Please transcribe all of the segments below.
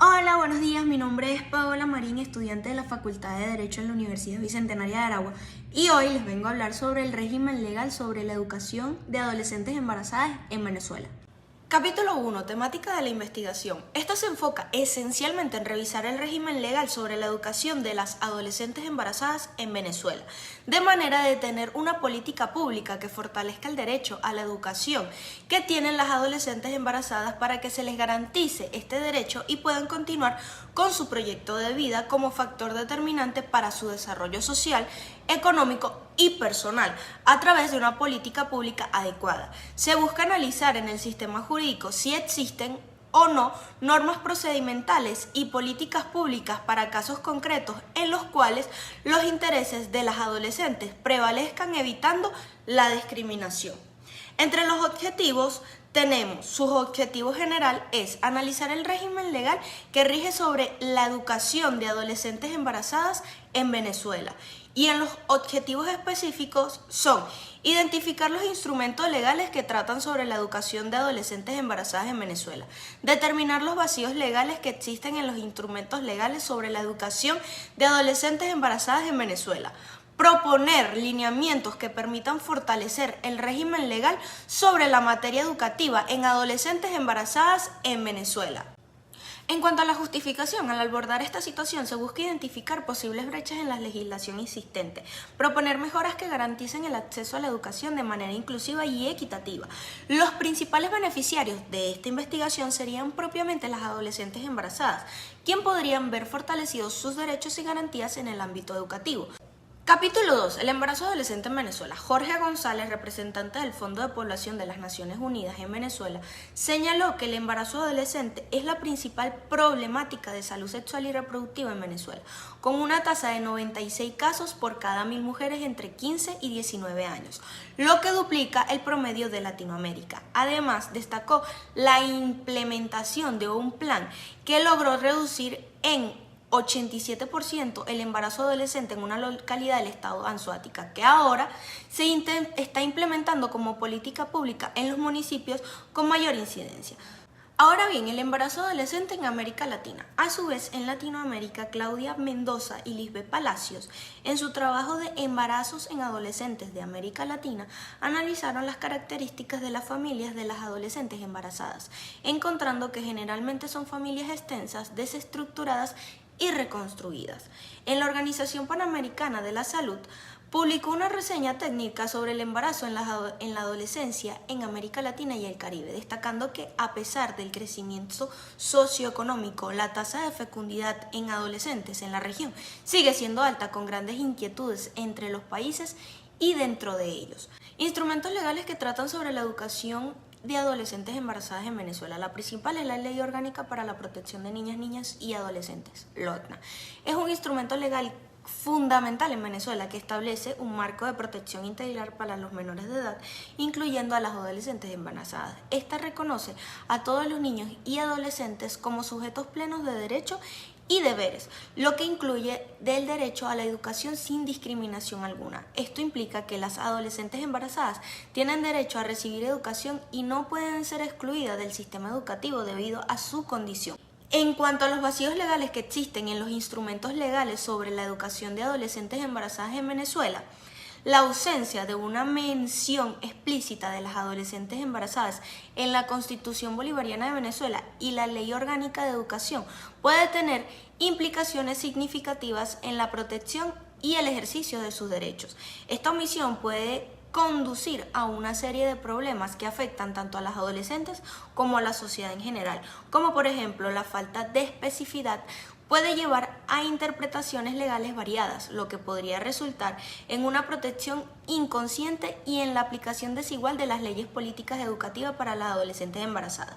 Hola, buenos días. Mi nombre es Paola Marín, estudiante de la Facultad de Derecho en la Universidad Bicentenaria de Aragua, y hoy les vengo a hablar sobre el régimen legal sobre la educación de adolescentes embarazadas en Venezuela. Capítulo 1. Temática de la investigación. Esta se enfoca esencialmente en revisar el régimen legal sobre la educación de las adolescentes embarazadas en Venezuela, de manera de tener una política pública que fortalezca el derecho a la educación que tienen las adolescentes embarazadas para que se les garantice este derecho y puedan continuar con su proyecto de vida como factor determinante para su desarrollo social, económico y personal, a través de una política pública adecuada. Se busca analizar en el sistema jurídico si existen o no normas procedimentales y políticas públicas para casos concretos en los cuales los intereses de las adolescentes prevalezcan, evitando la discriminación. Entre los objetivos tenemos, su objetivo general es analizar el régimen legal que rige sobre la educación de adolescentes embarazadas en Venezuela. Y en los objetivos específicos son identificar los instrumentos legales que tratan sobre la educación de adolescentes embarazadas en Venezuela, determinar los vacíos legales que existen en los instrumentos legales sobre la educación de adolescentes embarazadas en Venezuela, proponer lineamientos que permitan fortalecer el régimen legal sobre la materia educativa en adolescentes embarazadas en Venezuela. En cuanto a la justificación, al abordar esta situación se busca identificar posibles brechas en la legislación existente, proponer mejoras que garanticen el acceso a la educación de manera inclusiva y equitativa. Los principales beneficiarios de esta investigación serían propiamente las adolescentes embarazadas, quien podrían ver fortalecidos sus derechos y garantías en el ámbito educativo. Capítulo 2. El embarazo adolescente en Venezuela. Jorge González, representante del Fondo de Población de las Naciones Unidas en Venezuela, señaló que el embarazo adolescente es la principal problemática de salud sexual y reproductiva en Venezuela, con una tasa de 96 casos por cada 1000 mujeres entre 15 y 19 años, lo que duplica el promedio de Latinoamérica. Además, destacó la implementación de un plan que logró reducir en 87% el embarazo adolescente en una localidad del estado Anzoática, que ahora se está implementando como política pública en los municipios con mayor incidencia. Ahora bien, el embarazo adolescente en América Latina. A su vez, en Latinoamérica, Claudia Mendoza y Lisbeth Palacios, en su trabajo de Embarazos en Adolescentes de América Latina, analizaron las características de las familias de las adolescentes embarazadas, encontrando que generalmente son familias extensas, desestructuradas y reconstruidas. En la Organización Panamericana de la Salud, publicó una reseña técnica sobre el embarazo en la adolescencia en América Latina y el Caribe, destacando que a pesar del crecimiento socioeconómico, la tasa de fecundidad en adolescentes en la región sigue siendo alta, con grandes inquietudes entre los países y dentro de ellos. Instrumentos legales que tratan sobre la educación de adolescentes embarazadas en Venezuela. La principal es la Ley Orgánica para la Protección de Niñas, Niñas y Adolescentes, LOPNA. Es un instrumento legal fundamental en Venezuela que establece un marco de protección integral para los menores de edad, incluyendo a las adolescentes embarazadas. Esta reconoce a todos los niños y adolescentes como sujetos plenos de derechos y deberes, lo que incluye del derecho a la educación sin discriminación alguna. Esto implica que las adolescentes embarazadas tienen derecho a recibir educación y no pueden ser excluidas del sistema educativo debido a su condición. En cuanto a los vacíos legales que existen en los instrumentos legales sobre la educación de adolescentes embarazadas en Venezuela, la ausencia de una mención explícita de las adolescentes embarazadas en la Constitución Bolivariana de Venezuela y la Ley Orgánica de Educación puede tener implicaciones significativas en la protección y el ejercicio de sus derechos. Esta omisión puede conducir a una serie de problemas que afectan tanto a las adolescentes como a la sociedad en general, como por ejemplo la falta de especificidad puede llevar a interpretaciones legales variadas, lo que podría resultar en una protección inconsciente y en la aplicación desigual de las leyes políticas educativas para las adolescentes embarazadas.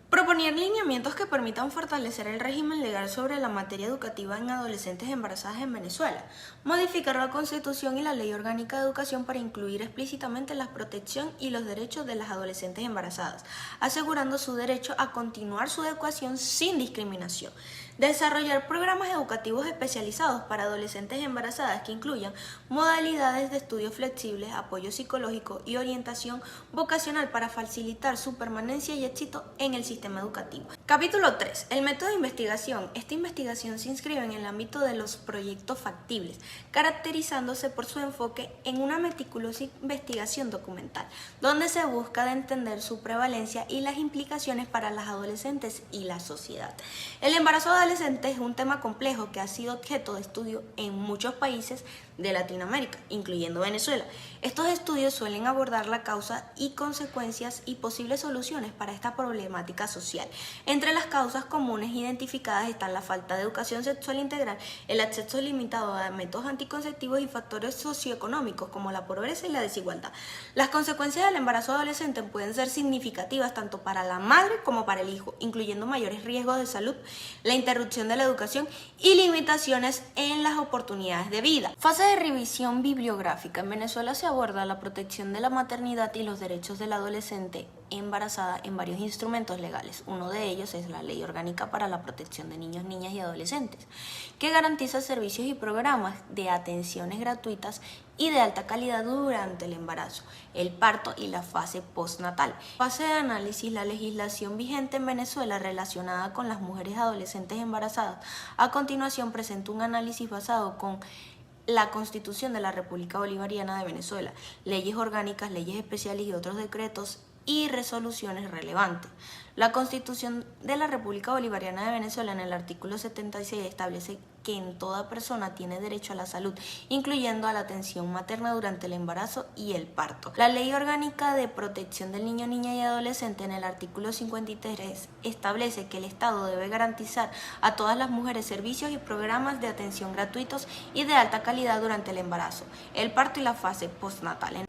Proponer lineamientos que permitan fortalecer el régimen legal sobre la materia educativa en adolescentes embarazadas en Venezuela. Modificar la Constitución y la Ley Orgánica de Educación para incluir explícitamente la protección y los derechos de las adolescentes embarazadas, asegurando su derecho a continuar su educación sin discriminación. Desarrollar programas educativos especializados para adolescentes embarazadas que incluyan modalidades de estudio flexibles, apoyo psicológico y orientación vocacional para facilitar su permanencia y éxito en el sistema educativo. Capítulo 3. El método de investigación. Esta investigación se inscribe en el ámbito de los proyectos factibles, caracterizándose por su enfoque en una meticulosa investigación documental, donde se busca de entender su prevalencia y las implicaciones para las adolescentes y la sociedad. El embarazo adolescente es un tema complejo que ha sido objeto de estudio en muchos países de Latinoamérica, incluyendo Venezuela. Estos estudios suelen abordar la causa y consecuencias y posibles soluciones para esta problemática social. Entre las causas comunes identificadas están la falta de educación sexual integral, el acceso limitado a métodos anticonceptivos y factores socioeconómicos como la pobreza y la desigualdad. Las consecuencias del embarazo adolescente pueden ser significativas tanto para la madre como para el hijo, incluyendo mayores riesgos de salud, la interrupción de la educación y limitaciones en las oportunidades de vida. Fase de revisión bibliográfica. En Venezuela se aborda la protección de la maternidad y los derechos del adolescente embarazada en varios instrumentos legales. Uno de ellos es la Ley Orgánica para la Protección de Niños, Niñas y Adolescentes, que garantiza servicios y programas de atenciones gratuitas y de alta calidad durante el embarazo, el parto y la fase postnatal. Fase de análisis. La legislación vigente en Venezuela relacionada con las mujeres adolescentes embarazadas. A continuación presento un análisis basado con la Constitución de la República Bolivariana de Venezuela, leyes orgánicas, leyes especiales y otros decretos y resoluciones relevantes. La Constitución de la República Bolivariana de Venezuela en el artículo 76 establece que en toda persona tiene derecho a la salud, incluyendo a la atención materna durante el embarazo y el parto. La Ley Orgánica de Protección del Niño, Niña y Adolescente en el artículo 53 establece que el Estado debe garantizar a todas las mujeres servicios y programas de atención gratuitos y de alta calidad durante el embarazo, el parto y la fase postnatal.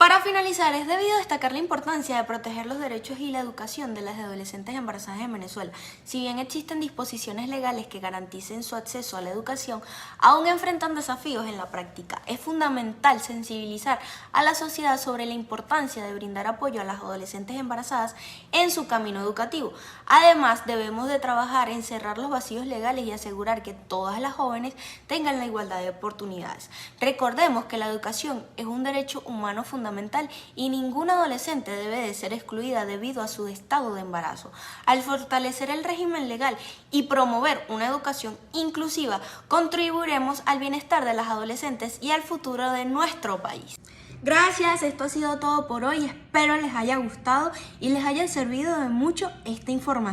Para finalizar, es debido destacar la importancia de proteger los derechos y la educación de las adolescentes embarazadas en Venezuela. Si bien existen disposiciones legales que garanticen su acceso a la educación, aún enfrentan desafíos en la práctica. Es fundamental sensibilizar a la sociedad sobre la importancia de brindar apoyo a las adolescentes embarazadas en su camino educativo. Además, debemos de trabajar en cerrar los vacíos legales y asegurar que todas las jóvenes tengan la igualdad de oportunidades. Recordemos que la educación es un derecho humano fundamental y ninguna adolescente debe de ser excluida debido a su estado de embarazo. Al fortalecer el régimen legal y promover una educación inclusiva, contribuiremos al bienestar de las adolescentes y al futuro de nuestro país. Gracias, esto ha sido todo por hoy. Espero les haya gustado y les haya servido de mucho esta información.